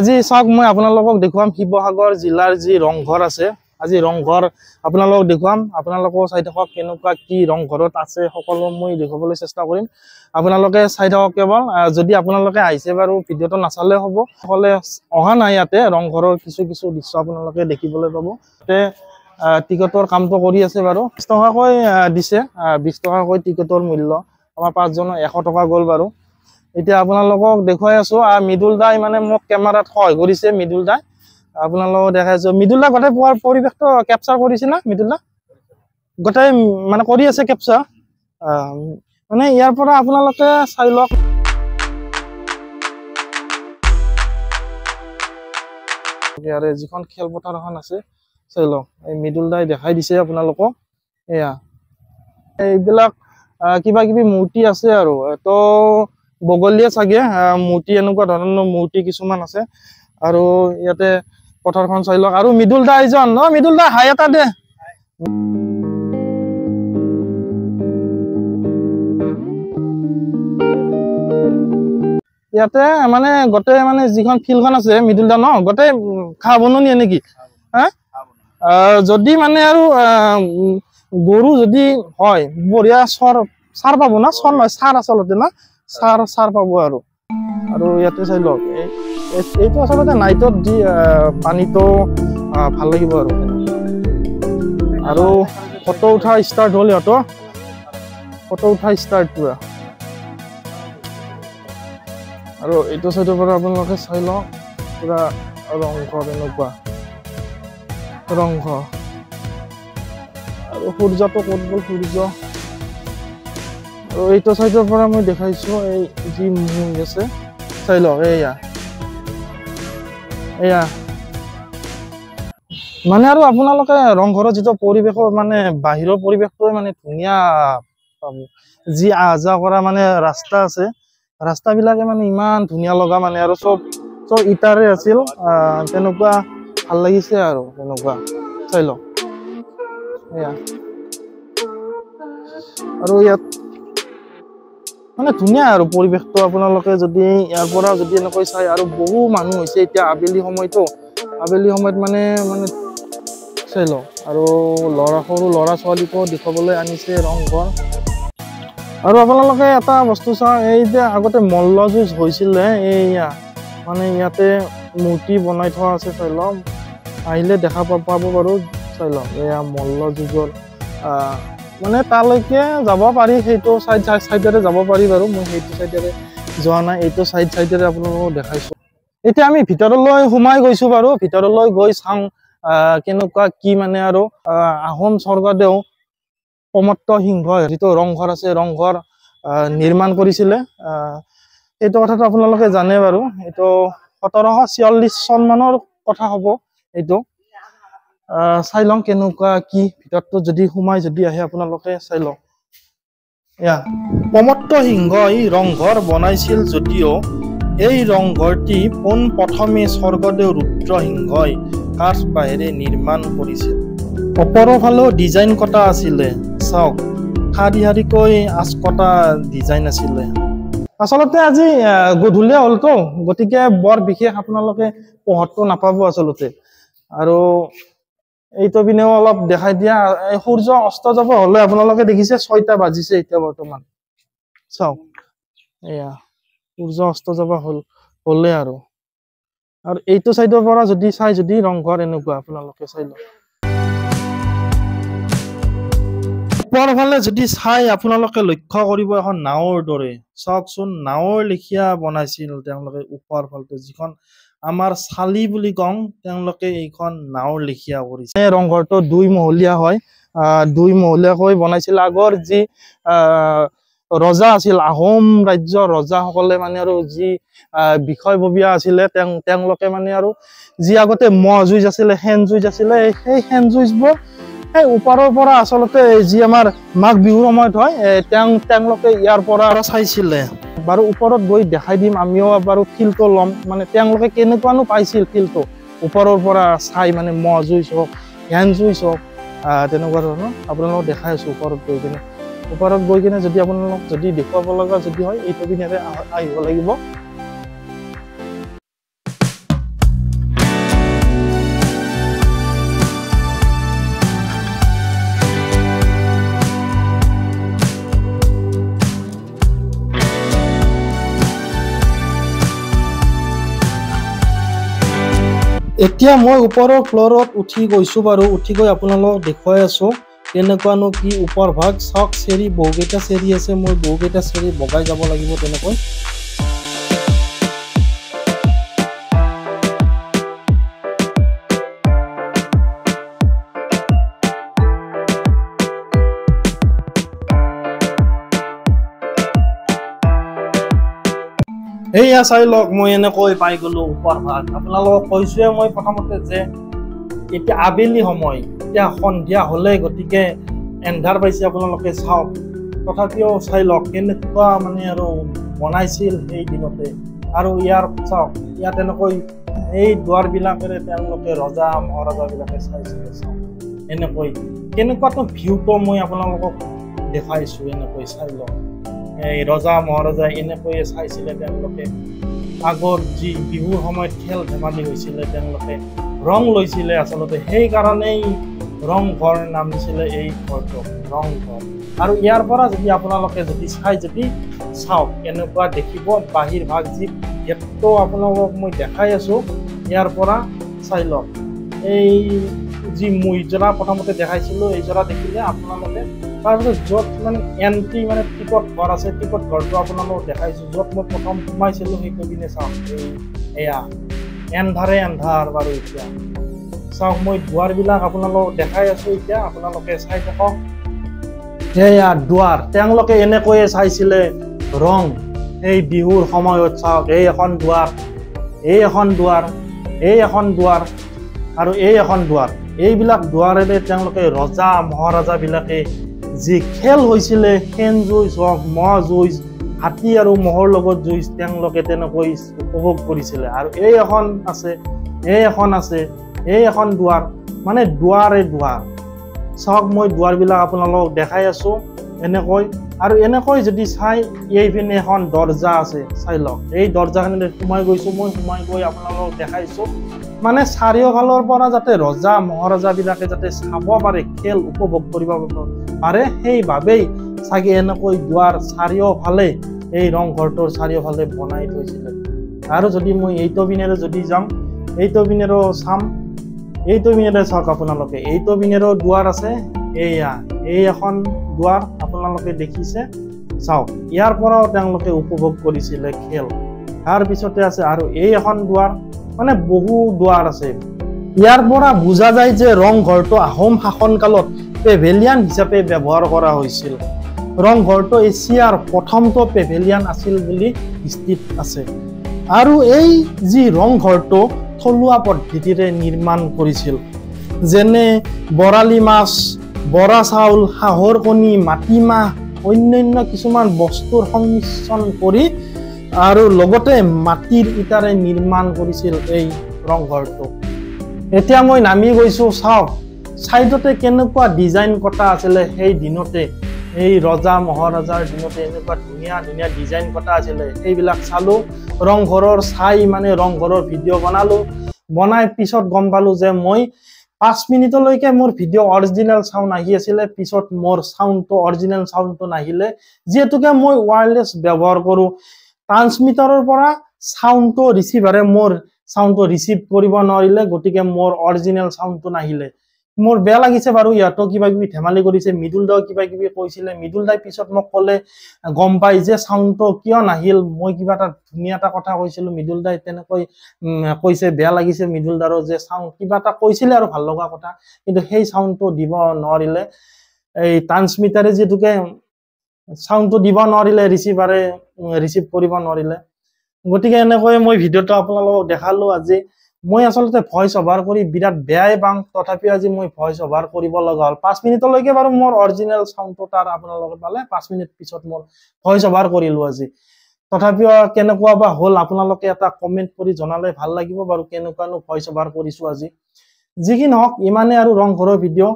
আজি চাওক মই আপোনালোকক দেখুৱাম শিৱসাগৰ জিলাৰ যি ৰংঘৰ আছে আজি ৰংঘৰ আপোনালোকক দেখুৱাম আপোনালোকক চাই থাকক কেনেকুৱা কি ৰংঘৰত আছে সকলো মই দেখাবলৈ চেষ্টা কৰিম আপোনালোকে চাই থাকক কেৱল যদি আপোনালোকে আহিছে বাৰু ভিডিওটো নাচালে হ'ব সকলে অহা নাই ইয়াতে ৰংঘৰৰ কিছু কিছু দৃশ্য আপোনালোকে দেখিবলৈ পাব তে টিকটৰ কামটো কৰি আছে বাৰু 20 টকাকৈ দিছে 20 টকাকৈ টিকটৰ মূল্য আমাৰ পাঁচজনৰ 100 টকা গ'ল বাৰু এতিয়া আপোনালোকক দেখুৱাই আছো মিদুল দাই মানে মোক কেমেৰাত সহায় কৰিছে মিদুল দাই আপোনালোকক দেখাইছো মিদুল দা গটে পৰিবেশটো ক্যাপচাৰ কৰিছে না মিদুল দা গটে মানে কৰি আছে ক্যাপচাৰ মানে ইয়াৰ পৰা আপোনালোকে চাই লওক ইয়াৰে যিখন খেলপথাৰ এখন আছে চাই লওক এই মিদুল দাই দেখাই দিছে আপোনালোকক এয়া এইবিলাক কিবা কিবি মূৰ্তি আছে আৰু তো বগলীয়া চাগে মূৰ্তি এনেকুৱা ধৰণৰ মূৰ্তি কিছুমান আছে আৰু ইয়াতে পথাৰখন চাই লওক আৰু মিদুল দা আইজন ন মিদুল দা হাই এটা দে ইয়াতে মানে গটে মানে যিখন ফিল্ডখন আছে মিদুল দা ন গটে খা বননি নেকি হা যদি মানে আৰু গৰু যদি হয় বঢ়িয়া সাৰ পাব না সৰ নহয় সাৰ আচলতে না সাৰ পাব আৰু ইয়াতে চাই লওক এইটো আচলতে নাইটত দি পানীটো ভাল লাগিব আৰু ফটো উঠা ষ্টাৰ্ট হ'ল ইহঁতৰ ফটো উঠা ষ্টাৰ্ট পুৰা আৰু এইটো চাইডৰ পৰা আপোনালোকে চাই লওক পুৰা ৰংঘৰ এনেকুৱা ৰংঘৰ আৰু সূৰ্যটো ক'ত গ'ল সূৰ্য আৰু এইটো চাইডৰ পৰা মই দেখাইছো এই যি মুহ আছে চাই লওক এয়া মানে আৰু আপোনালোকে ৰংঘৰৰ যিটো পৰিৱেশ মানে বাহিৰৰ পৰিৱেশটো মানে ধুনীয়া পাব যি আহা কৰা মানে ৰাস্তা আছে ৰাস্তাবিলাকে মানে ইমান ধুনীয়া লগা মানে আৰু চব ইটাৰে আছিল তেনেকুৱা ভাল লাগিছে আৰু তেনেকুৱা চাই লওক এয়া আৰু ইয়াত মানে ধুনীয়া আৰু পৰিৱেশটো আপোনালোকে যদি ইয়াৰ পৰা যদি এনেকৈ চাই আৰু বহু মানুহ হৈছে এতিয়া আবেলি সময়ত মানে চাই লওক আৰু সৰু ল'ৰা ছোৱালীকো দেখাবলৈ আনিছে ৰংঘৰ আৰু আপোনালোকে এটা বস্তু চাওক এই যে আগতে মল্ল যুঁজ হৈছিলে এইয়া মানে ইয়াতে মূৰ্তি বনাই থোৱা আছে চাই লওক আহিলে দেখা পাব বাৰু চাই লওক এয়া মল্ল যুঁজৰ মানে তালৈকে যাব পাৰি সেইটো সাইডেৰে যাব পাৰি বাৰু মই সেইটো সাইডেৰে যোৱা নাই এইটো সাইডেৰে আপোনালোকক দেখাইছো এতিয়া আমি ভিতৰলৈ সোমাই গৈছো বাৰু ভিতৰলৈ গৈ চাওঁ কেনেকুৱা কি মানে আৰু আহোম স্বৰ্গদেউ প্ৰমত্ত সিংহ যিটো ৰংঘৰ আছে ৰংঘৰ নিৰ্মাণ কৰিছিলে এইটো কথাটো আপোনালোকে জানে বাৰু এইটো 1746 চন মানৰ কথা হ'ব এইটো চাই লওঁ কেনেকুৱা কি ভিতৰটো যদি সোমাই যদি আহে আপোনালোকে চাই লওক এয়া প্ৰমত্ত সিংহই ৰংঘৰ বনাইছিল যদিও এই ৰংঘৰটি প্ৰথমে স্বৰ্গদেউ ৰুদ্ৰসিংহই কাঠ বাঁহেৰে নিৰ্মাণ কৰিছিল ওপৰৰ ফালেও ডিজাইন কটা আছিলে চাওক শাৰী শাৰীকৈ আঁচ কটা ডিজাইন আছিলে আচলতে আজি গধূলি হ'লতো গতিকে বৰ বিশেষ আপোনালোকে পোহৰটো নাপাব আচলতে আৰু এইটো পিনেও অলপ দেখাই দিয়া সূৰ্য অস্ত যাব হলে আপোনালোকে দেখিছে 6টা বাজিছে এতিয়া বৰ্তমান চাওক এয়া সূৰ্য অস্ত যাব হলে আৰু এইটো সাইডৰ পৰা যদি চাই যদি ৰংঘৰ এনেকুৱা আপোনালোকে চাই লওক ওপৰৰ ফালে যদি চাই আপোনালোকে লক্ষ্য কৰিব এখন নাওৰ দৰে চাওকচোন নাওৰ লেখিয়া বনাইছিল তেওঁলোকে ওপৰ ফালটো যিখন আমাৰ চালি বুলি কওঁ তেওঁলোকে এইখন নাওৰ লেখিয়া কৰিছে ৰংঘৰটো 2 মহলীয়া হয় 2 মহলীয়াকৈ বনাইছিল আগৰ যি ৰজা আছিল আহোম ৰাজ্যৰ ৰজাসকলে মানে আৰু যি বিষয়ববীয়া আছিলে তেওঁলোকে মানে আৰু যি আগতে মহ যুঁজ আছিলে হেন যুঁজ আছিলে সেই হেন যুঁজবোৰ এই ওপৰৰ পৰা আচলতে যি আমাৰ মাঘ বিহুৰ সময়ত হয় তেওঁলোকে ইয়াৰ পৰা চাইছিলে বাৰু ওপৰত গৈ দেখাই দিম আমিও বাৰু ফিলটো ল'ম মানে তেওঁলোকে কেনেকুৱানো পাইছিল ফিলটো ওপৰৰ পৰা চাই মানে মহ যুঁজ হওক হেন যুঁজ হওক তেনেকুৱা ধৰণৰ আপোনালোকক দেখাই আছো ওপৰত গৈ কিনে যদি আপোনালোক যদি দেখুৱাব লগা যদি হয় এইটো পিনেৰে আহিব লাগিব এতিয়া মই ওপৰৰ ফ্ল'ৰত উঠি গৈছোঁ বাৰু, উঠি গৈ আপোনালোকক দেখুৱাই আছোঁ কেনেকুৱানো কি ওপৰ ভাগ। চাওক চেৰি বহুকেইটা চেৰি আছে, মই বহুকেইটা চেৰি বগাই যাব লাগিব তেনেকৈ। এইয়া চাই লওক, মই এনেকৈ পাই গ'লো ওপৰ ভাগ। আপোনালোকক কৈছোৱে মই প্ৰথমতে যে এতিয়া আবেলি সময়, এতিয়া সন্ধিয়া হ'লে, গতিকে এন্ধাৰ পাইছে আপোনালোকে চাওক। তথাপিও চাই লওক কেনেকুৱা মানে আৰু বনাইছিল সেই দিনতে। আৰু ইয়াৰ চাওক, ইয়াত এনেকৈ এই দুৱাৰবিলাকেৰে তেওঁলোকে ৰজা মহাৰজাবিলাকে চাইছিলে। চাওক এনেকৈ কেনেকুৱাটো ভিউটো মই আপোনালোকক দেখাইছোঁ, এনেকৈ চাই লওক। এই ৰজা মহাৰজাই এনেকৈয়ে চাইছিলে তেওঁলোকে। আগত যি বিহুৰ সময়ত খেল ধেমালি হৈছিলে, তেওঁলোকে ৰং লৈছিলে আচলতে, সেইকাৰণেই ৰংঘৰ নাম দিছিলে এই ঘৰটোক, ৰংঘৰ। আৰু ইয়াৰ পৰা যদি আপোনালোকে যদি চাওক এনেকুৱা দেখিব বাহিৰ ভাগ যি গেটটো আপোনালোকক মই দেখাই আছোঁ। ইয়াৰ পৰা চাই লওক, এই যি মৈজৰা প্ৰথমতে দেখাইছিলোঁ, এই জৰা দেখিলে আপোনালোকে। তাৰপিছত য'ত মানে এণ্ট্ৰি মানে টিকট ঘৰ আছে, টিকট ঘৰটো আপোনালোকক দেখাইছোঁ। য'ত মই প্ৰথম সোমাইছিলোঁ সেইটো পিনে চাওক, এয়া এন্ধাৰ বাৰু। এতিয়া চাওক, মই দুৱাৰবিলাক আপোনালোকক দেখাই আছোঁ। এতিয়া আপোনালোকে চাই থাকক, এয়া দুৱাৰ। তেওঁলোকে এনেকৈয়ে চাইছিলে ৰং এই বিহুৰ সময়ত। চাওক, এই এখন দুৱাৰ, এই এখন দুৱাৰ, এই এখন দুৱাৰ আৰু এই এখন দুৱাৰ। এইবিলাক দুৱাৰেৰে তেওঁলোকে ৰজা মহাৰজাবিলাকে যি খেল হৈছিলে, সেন যুঁজ হওক, মহ যুঁজ, হাতী আৰু মহৰ লগত যুঁজ, তেওঁলোকে তেনেকৈ উপভোগ কৰিছিলে। আৰু এই এখন আছে, এই এখন আছে, এই এখন দুৱাৰ, মানে দুৱাৰে দুৱাৰ। চাওক, মই দুৱাৰবিলাক আপোনালোকক দেখাই আছোঁ এনেকৈ। আৰু এনেকৈ যদি চাই, এইপিনে এখন দৰ্জা আছে, চাই লওক। এই দৰ্জাখিনিত সোমাই গৈছোঁ মই, সোমাই গৈ আপোনালোকক দেখাইছোঁ। মানে চাৰিওফালৰ পৰা যাতে ৰজা মহাৰজাবিলাকে যাতে চাব পাৰে, খেল উপভোগ কৰিব পাৰে, সেইবাবেই চাগে এনেকৈ দুৱাৰ চাৰিওফালে, এই ৰংঘৰটোৰ চাৰিওফালে বনাই থৈছিলে। আৰু যদি মই এইটো পিনেৰে যদি যাম, এইটো পিনেৰো চাম, এইটো পিনেৰে চাওক আপোনালোকে, এইটো পিনেৰো দুৱাৰ আছে। এয়া এই এখন দুৱাৰ আপোনালোকে দেখিছে, চাওক। ইয়াৰ পৰাও তেওঁলোকে উপভোগ কৰিছিলে খেল। তাৰপিছতে আছে আৰু এই এখন দুৱাৰ, মানে বহু দুৱাৰ আছে। ইয়াৰ পৰা বুজা যায় যে ৰংঘৰটো আহোম শাসনকালত পেভেলিয়ান হিচাপে ব্যৱহাৰ কৰা হৈছিল। ৰংঘৰটো এছিয়াৰ প্ৰথমটো পেভেলিয়ান আছিল বুলি হিষ্ট্ৰীত আছে। আৰু এই যি ৰংঘৰটো থলুৱা পদ্ধতিৰে নিৰ্মাণ কৰিছিল, যেনে বৰালি মাছ, বৰা চাউল, হাঁহৰ কণী, মাটিমাহ, অন্যান্য কিছুমান বস্তুৰ সংমিশ্ৰণ কৰি আৰু লগতে মাটিৰ ইটাৰে নিৰ্মাণ কৰিছিল এই ৰংঘৰটো। এতিয়া মই নামি গৈছোঁ, চাওক চাইডতে কেনেকুৱা ডিজাইন কটা আছিলে সেই দিনতে। এই ৰজা মহাৰজাৰ দিনতে এনেকুৱা ধুনীয়া ধুনীয়া ডিজাইন কটা আছিলে, সেইবিলাক চালোঁ। ৰংঘৰৰ মানে ৰংঘৰৰ ভিডিঅ' বনালোঁ। বনাই পিছত গম পালোঁ যে মই 5 মিনিটলৈকে মোৰ ভিডিঅ' অৰিজিনেল চাউণ্ড আহি আছিলে, পিছত মোৰ চাউণ্ডটো অৰিজিনেল চাউণ্ডটো নাহিলে। যিহেতুকে মই ৱায়াৰলেছ ব্যৱহাৰ কৰোঁ, ট্ৰান্সমিটাৰৰ পৰা চাউণ্ডটো ৰিচিভাৰে মোৰ চাউণ্ডটো ৰিচিভ কৰিব নোৱাৰিলে, গতিকে মোৰ অৰিজিনেল চাউণ্ডটো নাহিলে। মোৰ বেয়া লাগিছে বাৰু। ইয়াতো কিবা কিবি ধেমালি কৰিছে, মৃদুল দাও কিবা কিবি কৈছিলে। মৃদুল দাই পিছত মোক ক'লে, গম পাই যে চাউণ্ডটো কিয় নাহিল, মই কিবা এটা ধুনীয়া এটা কথা কৈছিলোঁ, মৃদুল দাই তেনেকৈ কৈছে। বেয়া লাগিছে মৃদুল দাৰো যে চাউণ্ড কিবা এটা কৈছিলে আৰু ভাল লগা কথা, কিন্তু সেই চাউণ্ডটো দিব নোৱাৰিলে। এই ট্ৰান্সমিটাৰে যিহেতুকে চাউণ্ডটো দিব নোৱাৰিলে, ৰিচিভাৰে ৰিচিভ কৰিব নোৱাৰিলে। গতিকে এনেকৈ মই ভিডিঅ'টো আপোনালোকক দেখালোঁ আজি। মই আচলতে ভইচ অভাৰ কৰি বিৰাট বেয়াই পাওঁ, তথাপিও আজি মই ভইচ অভাৰ কৰিব লগা হ'ল। 5 মিনিটলৈকে বাৰু মোৰ অৰিজিনেল চাউণ্ডটো তাৰ আপোনালোকে পালে, 5 মিনিট পিছত মোৰ ভইচ অভাৰ কৰিলোঁ আজি। তথাপিও কেনেকুৱা বা হ'ল আপোনালোকে এটা কমেণ্ট কৰি জনালে ভাল লাগিব বাৰু, কেনেকুৱানো ভইচ অভাৰ কৰিছোঁ আজি। যি কি নহওক, ইমানে আৰু ৰংঘৰৰ ভিডিঅ'।